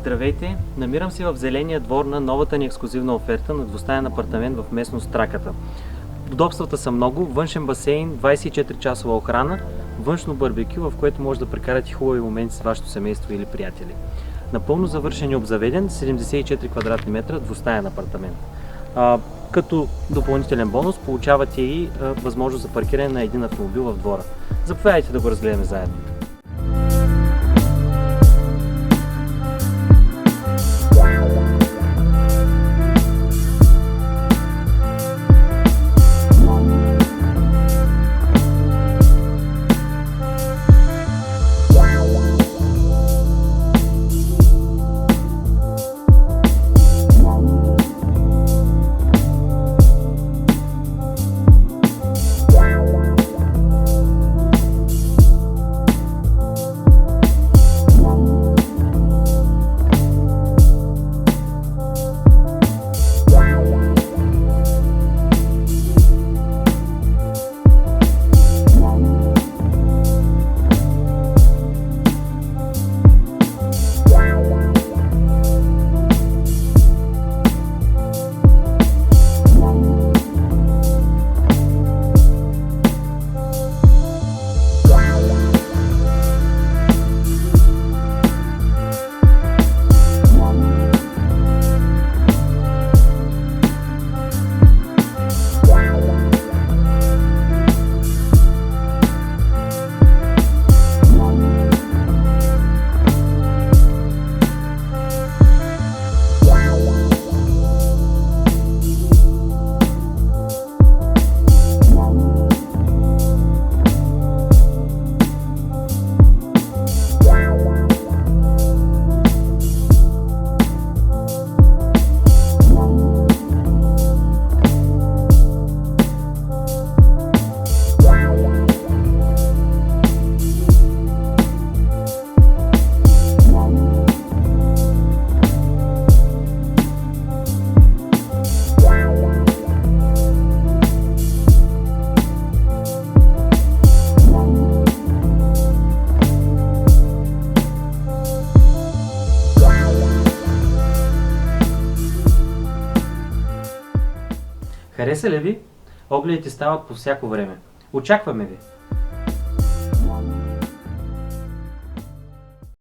Здравейте! Намирам се в зеления двор на новата ни ексклузивна оферта на двустаен апартамент в местност Траката. Удобствата са много, външен басейн, 24-часова охрана, външно барбекю, в което може да прекарате хубави моменти с вашето семейство или приятели. Напълно завършен и обзаведен, 74 квадратни метра, двустаен апартамент. Като допълнителен бонус получавате и възможност за паркиране на един автомобил в двора. Заповядайте да го разгледаме заедно. Хареса ли ви? Огледите стават по всяко време. Очакваме ви!